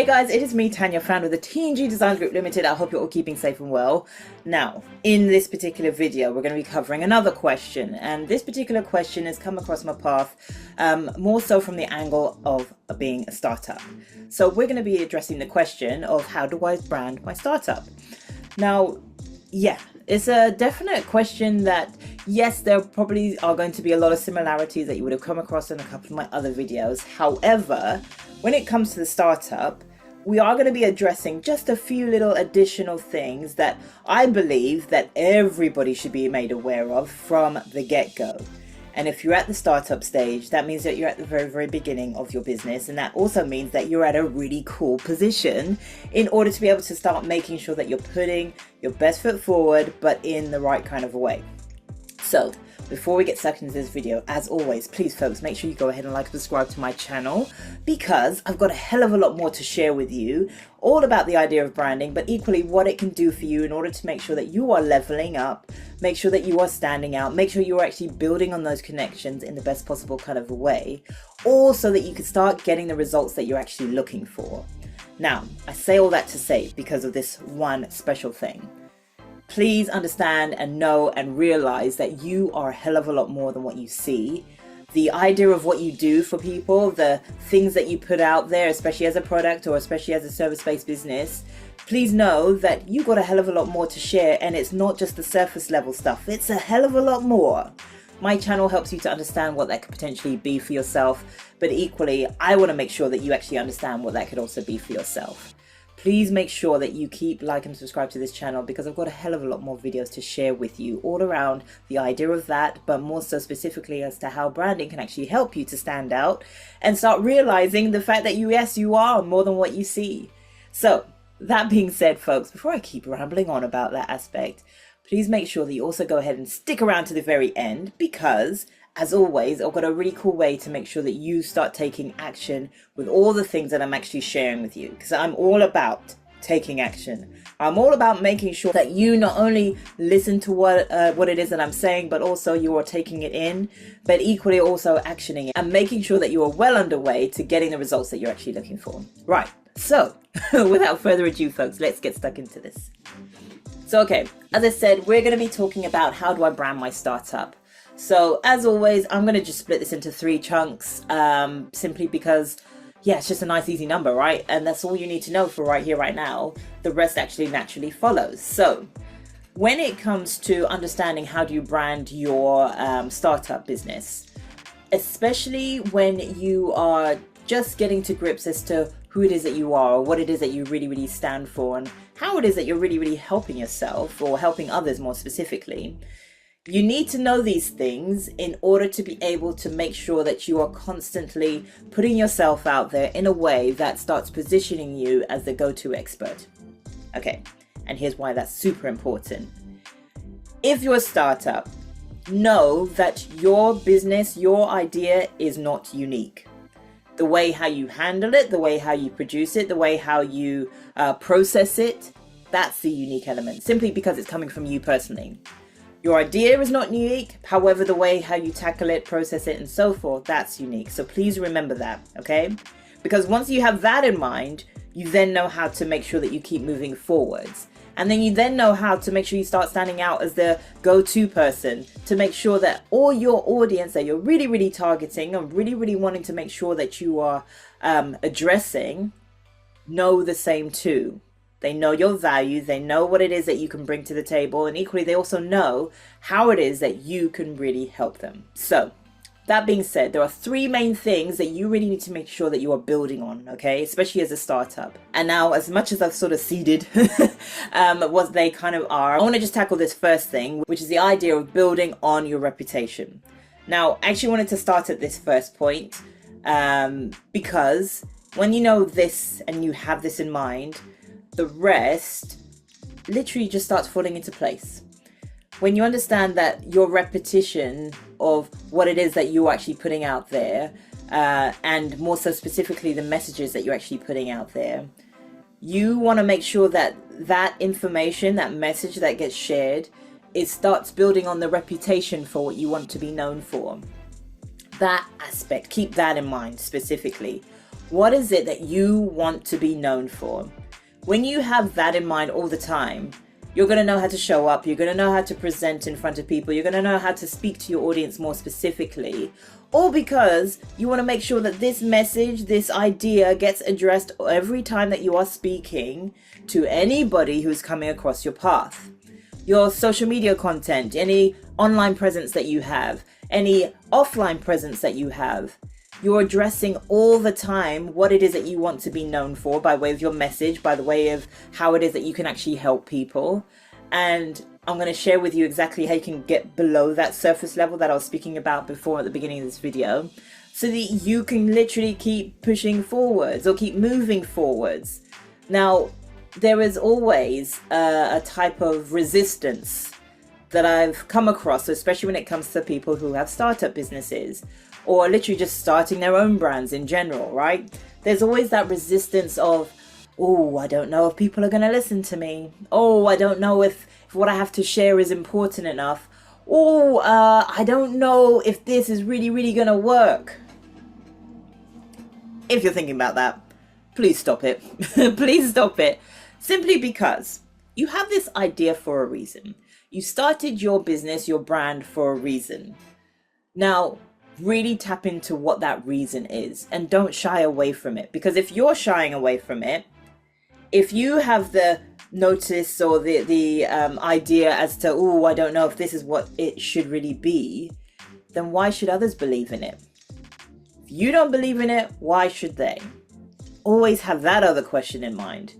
Hey guys, it is me, Tanya, founder of the TNG Design Group Limited. I hope you're all keeping safe and well. Now, in this particular video, we're going to be covering another question. And this particular question has come across my path more so from the angle of being a startup. So we're going to be addressing the question of how do I brand my startup? Now, yeah, it's a definite question that, yes, there probably are going to be a lot of similarities that you would have come across in a couple of my other videos. However, when it comes to the startup, we are going to be addressing just a few little additional things that I believe that everybody should be made aware of from the get-go. And if you're at the startup stage, that means that you're at the very, very beginning of your business. And that also means that you're at a really cool position in order to be able to start making sure that you're putting your best foot forward, but in the right kind of a way. So before we get stuck into this video, as always, please folks, make sure you go ahead and like and subscribe to my channel, because I've got a hell of a lot more to share with you all about the idea of branding, but equally what it can do for you in order to make sure that you are leveling up, make sure that you are standing out, make sure you're actually building on those connections in the best possible kind of a way, all so that you can start getting the results that you're actually looking for. Now, I say all that to say because of this one special thing. Please understand and know and realize that you are a hell of a lot more than what you see. The idea of what you do for people, the things that you put out there, especially as a product or especially as a service-based business, please know that you got a hell of a lot more to share, and it's not just the surface level stuff. It's a hell of a lot more. My channel helps you to understand what that could potentially be for yourself, but equally, I want to make sure that you actually understand what that could also be for yourself. Please make sure that you keep like and subscribe to this channel, because I've got a hell of a lot more videos to share with you all around the idea of that, but more so specifically as to how branding can actually help you to stand out and start realizing the fact that yes, you are more than what you see. So that being said, folks, before I keep rambling on about that aspect, please make sure that you also go ahead and stick around to the very end, because as always, I've got a really cool way to make sure that you start taking action with all the things that I'm actually sharing with you, because I'm all about taking action. I'm all about making sure that you not only listen to what it is that I'm saying, but also you are taking it in, but equally also actioning it and making sure that you are well underway to getting the results that you're actually looking for. Right, so without further ado, folks, let's get stuck into this. So, okay, as I said, we're going to be talking about how do I brand my startup. So as always, I'm going to just split this into 3 chunks, simply because, yeah, it's just a nice easy number, right? And that's all you need to know for right here, right now. The rest actually naturally follows. So when it comes to understanding how do you brand your startup business, especially when you are just getting to grips as to who it is that you are, or what it is that you really, really stand for, and how it is that you're really, really helping yourself or helping others more specifically, you need to know these things in order to be able to make sure that you are constantly putting yourself out there in a way that starts positioning you as the go-to expert. Okay, and here's why that's super important. If you're a startup, know that your business, your idea is not unique. The way how you handle it, the way how you produce it, the way how you process it, that's the unique element, simply because it's coming from you personally. Your idea is not unique, however, the way how you tackle it, process it, and so forth, that's unique. So please remember that, okay? Because once you have that in mind, you then know how to make sure that you keep moving forwards. And then you then know how to make sure you start standing out as the go-to person to make sure that all your audience that you're really, really targeting and really, really wanting to make sure that you are addressing know the same too. They know your value, they know what it is that you can bring to the table, and equally they also know how it is that you can really help them. So that being said, there are 3 main things that you really need to make sure that you are building on, okay, especially as a startup. And now, as much as I've sort of seeded what they kind of are, I want to just tackle this first thing, which is the idea of building on your reputation. Now, I actually wanted to start at this first point because when you know this and you have this in mind, the rest literally just starts falling into place. When you understand that your repetition of what it is that you're actually putting out there, and more so specifically the messages that you're actually putting out there, you want to make sure that that information, that message that gets shared, it starts building on the reputation for what you want to be known for. That aspect, keep that in mind specifically. What is it that you want to be known for? When you have that in mind all the time, you're going to know how to show up. You're going to know how to present in front of people. You're going to know how to speak to your audience more specifically. All because you want to make sure that this message, this idea gets addressed every time that you are speaking to anybody who's coming across your path. Your social media content, any online presence that you have, any offline presence that you have, you're addressing all the time what it is that you want to be known for by way of your message, by the way of how it is that you can actually help people. And I'm going to share with you exactly how you can get below that surface level that I was speaking about before at the beginning of this video, so that you can literally keep pushing forwards or keep moving forwards. Now, there is always a type of resistance that I've come across, especially when it comes to people who have startup businesses or literally just starting their own brands in general, right? There's always that resistance of, oh, I don't know if people are going to listen to me. Oh, I don't know if what I have to share is important enough. Oh, I don't know if this is really going to work. If you're thinking about that, please stop it. Please stop it. Simply because you have this idea for a reason. You started your business, your brand for a reason. Now, really tap into what that reason is and don't shy away from it. Because if you're shying away from it, if you have the notice or the idea as to, oh, I don't know if this is what it should really be, then why should others believe in it? If you don't believe in it, why should they? Always have that other question in mind.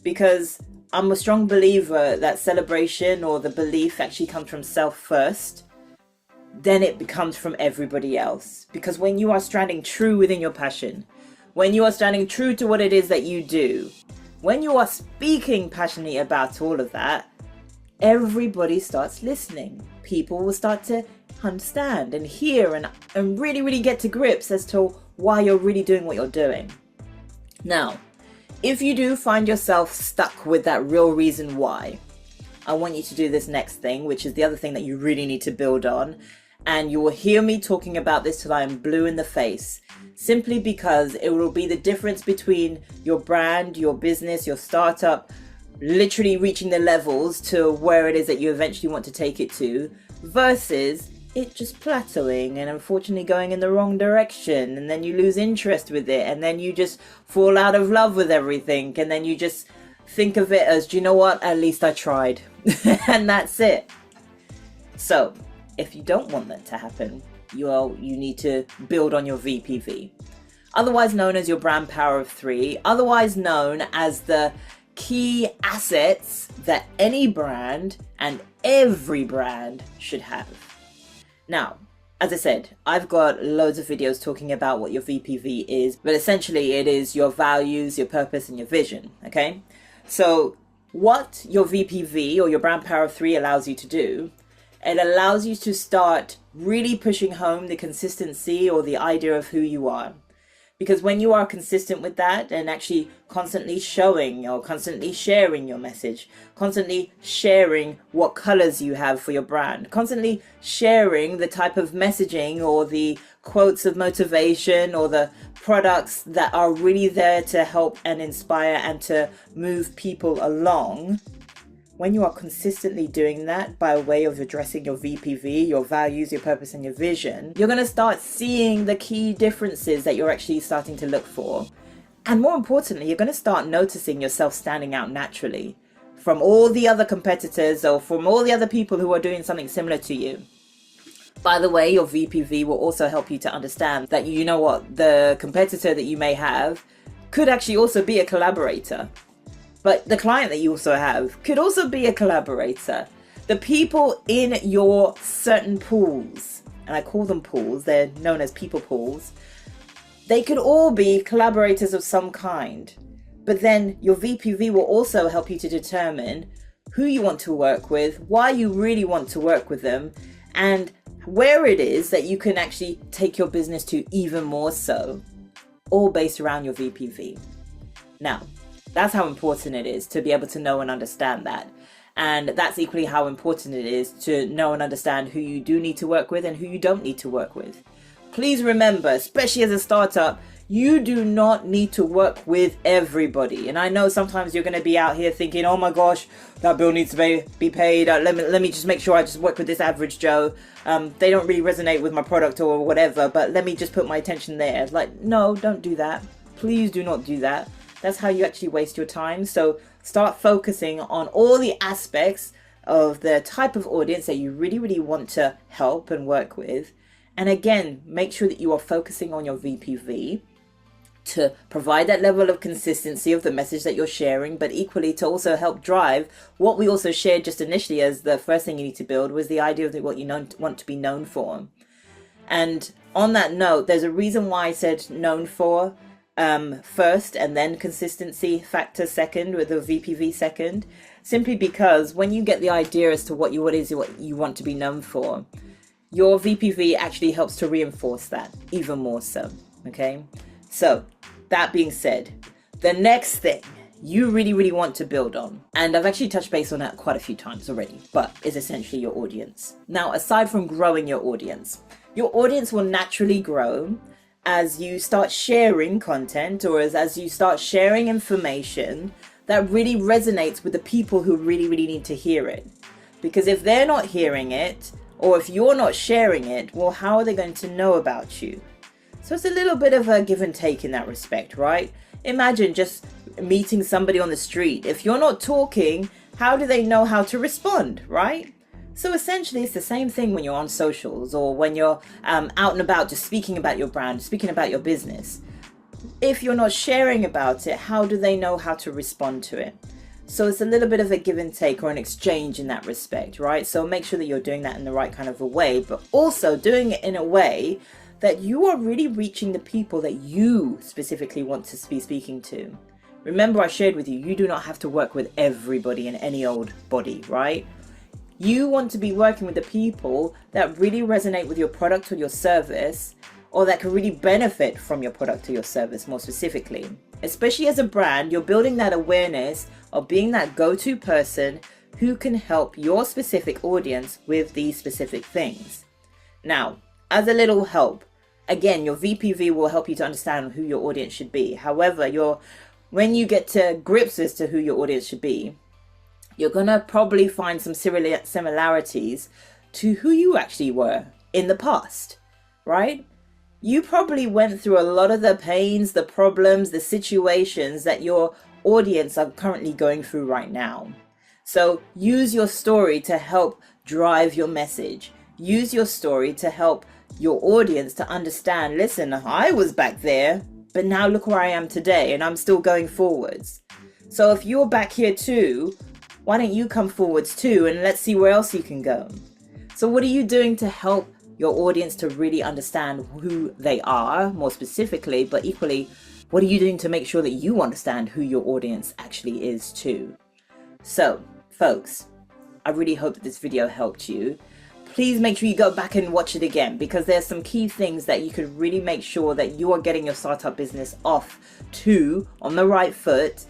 Because I'm a strong believer that celebration or the belief actually comes from self first. Then it becomes from everybody else. Because when you are standing true within your passion, when you are standing true to what it is that you do, when you are speaking passionately about all of that, everybody starts listening. People will start to understand and hear and really get to grips as to why you're really doing what you're doing. Now, if you do find yourself stuck with that real reason why, I want you to do this next thing, which is the other thing that you really need to build on. And you will hear me talking about this till I am blue in the face, simply because it will be the difference between your brand, your business, your startup, literally reaching the levels to where it is that you eventually want to take it to, versus it just plateauing and unfortunately going in the wrong direction, and then you lose interest with it, and then you just fall out of love with everything, and then you just think of it as, do you know what, at least I tried. And that's it. So if you don't want that to happen, you need to build on your VPV, otherwise known as your brand power of 3, otherwise known as the key assets that any brand and every brand should have. Now, as I said, I've got loads of videos talking about what your VPV is, but essentially it is your values, your purpose, and your vision, okay? So what your VPV or your brand power of 3 allows you to do, it allows you to start really pushing home the consistency or the idea of who you are. Because when you are consistent with that and actually constantly showing or constantly sharing your message, constantly sharing what colors you have for your brand, constantly sharing the type of messaging or the quotes of motivation or the products that are really there to help and inspire and to move people along, when you are consistently doing that by way of addressing your VPV, your values, your purpose, and your vision, you're going to start seeing the key differences that you're actually starting to look for. And more importantly, you're going to start noticing yourself standing out naturally from all the other competitors or from all the other people who are doing something similar to you. By the way, your VPV will also help you to understand that, you know what, the competitor that you may have could actually also be a collaborator. But the client that you also have could also be a collaborator. The people in your certain pools, and I call them pools, they're known as people pools, they could all be collaborators of some kind. But then your VPV will also help you to determine who you want to work with, why you really want to work with them, and where it is that you can actually take your business to even more so, all based around your VPV. Now, that's how important it is to be able to know and understand that. And that's equally how important it is to know and understand who you do need to work with and who you don't need to work with. Please remember, especially as a startup, you do not need to work with everybody. And I know sometimes you're going to be out here thinking, oh my gosh, that bill needs to be paid. Let me just make sure I just work with this average Joe. They don't really resonate with my product or whatever, but let me just put my attention there. Like, no, don't do that. Please do not do that. That's how you actually waste your time. So start focusing on all the aspects of the type of audience that you really, really want to help and work with. And again, make sure that you are focusing on your VPV to provide that level of consistency of the message that you're sharing, but equally to also help drive what we also shared just initially as the first thing you need to build was the idea of what you want to be known for. And on that note, there's a reason why I said known for first and then consistency factor second with the VPV second, simply because when you get the idea as to what you want to be known for, your VPV actually helps to reinforce that even more so. Okay, so that being said, the next thing you really, really want to build on, and I've actually touched base on that quite a few times already, but is essentially your audience. Now, aside from growing your audience will naturally grow as you start sharing content, or as you start sharing information that really resonates with the people who really, really need to hear it. Because if they're not hearing it, or if you're not sharing it, well, how are they going to know about you? So it's a little bit of a give and take in that respect, right? Imagine just meeting somebody on the street. If you're not talking, how do they know how to respond, right? So essentially, it's the same thing when you're on socials or when you're out and about just speaking about your brand, speaking about your business. If you're not sharing about it, how do they know how to respond to it? So it's a little bit of a give and take or an exchange in that respect, right? So make sure that you're doing that in the right kind of a way, but also doing it in a way that you are really reaching the people that you specifically want to be speaking to. Remember, I shared with you, you do not have to work with everybody in any old body, right? You want to be working with the people that really resonate with your product or your service, or that can really benefit from your product or your service more specifically. Especially as a brand, you're building that awareness of being that go-to person who can help your specific audience with these specific things. Now, as a little help, again, your VPV will help you to understand who your audience should be. However, when you get to grips as to who your audience should be, you're going to probably find some similarities to who you actually were in the past, right? You probably went through a lot of the pains, the problems, the situations that your audience are currently going through right now. So use your story to help drive your message. Use your story to help your audience to understand, listen, I was back there, but now look where I am today and I'm still going forwards. So if you're back here too, why don't you come forwards too, and let's see where else you can go. So what are you doing to help your audience to really understand who they are more specifically, but equally, what are you doing to make sure that you understand who your audience actually is too? So folks, I really hope that this video helped you. Please make sure you go back and watch it again, because there's some key things that you could really make sure that you are getting your startup business off to on the right foot,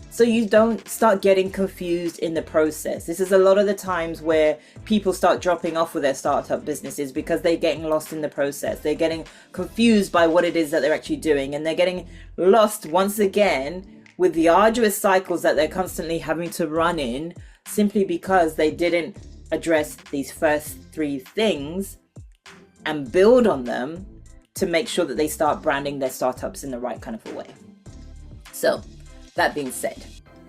so you don't start getting confused in the process. This is a lot of the times where people start dropping off with their startup businesses because they're getting lost in the process. They're getting confused by what it is that they're actually doing, and they're getting lost once again with the arduous cycles that they're constantly having to run in, simply because they didn't address these first three things and build on them to make sure that they start branding their startups in the right kind of a way. So that being said,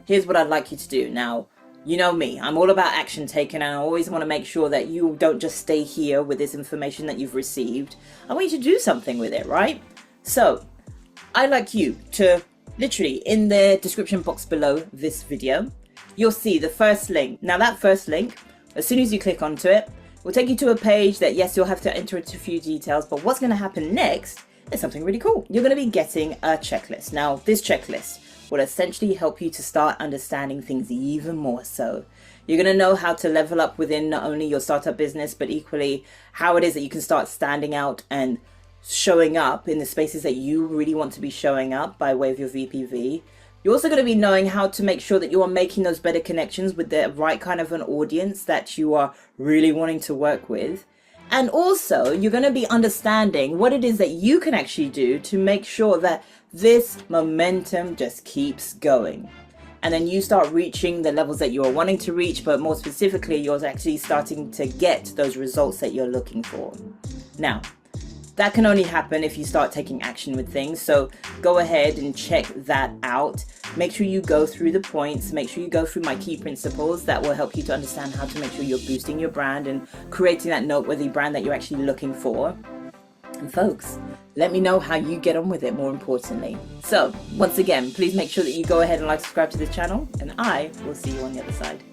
here's what I'd like you to do. Now, you know me, I'm all about action taken, and I always want to make sure that you don't just stay here with this information that you've received. I want you to do something with it, right? So I'd like you to literally, in the description box below this video, you'll see the first link. Now that first link, as soon as you click onto it, will take you to a page that, yes, you'll have to enter into a few details, but what's going to happen next is something really cool. You're going to be getting a checklist. Now, this checklist will essentially help you to start understanding things even more so. You're going to know how to level up within not only your startup business, but equally how it is that you can start standing out and showing up in the spaces that you really want to be showing up by way of your VPV. You're also going to be knowing how to make sure that you are making those better connections with the right kind of an audience that you are really wanting to work with. And also, you're going to be understanding what it is that you can actually do to make sure that this momentum just keeps going. And then you start reaching the levels that you're wanting to reach, but more specifically, you're actually starting to get those results that you're looking for. Now, that can only happen if you start taking action with things. So go ahead and check that out. Make sure you go through the points. Make sure you go through my key principles that will help you to understand how to make sure you're boosting your brand and creating that noteworthy brand that you're actually looking for. And folks, let me know how you get on with it, more importantly. So once again, please make sure that you go ahead and subscribe to this channel, and I will see you on the other side.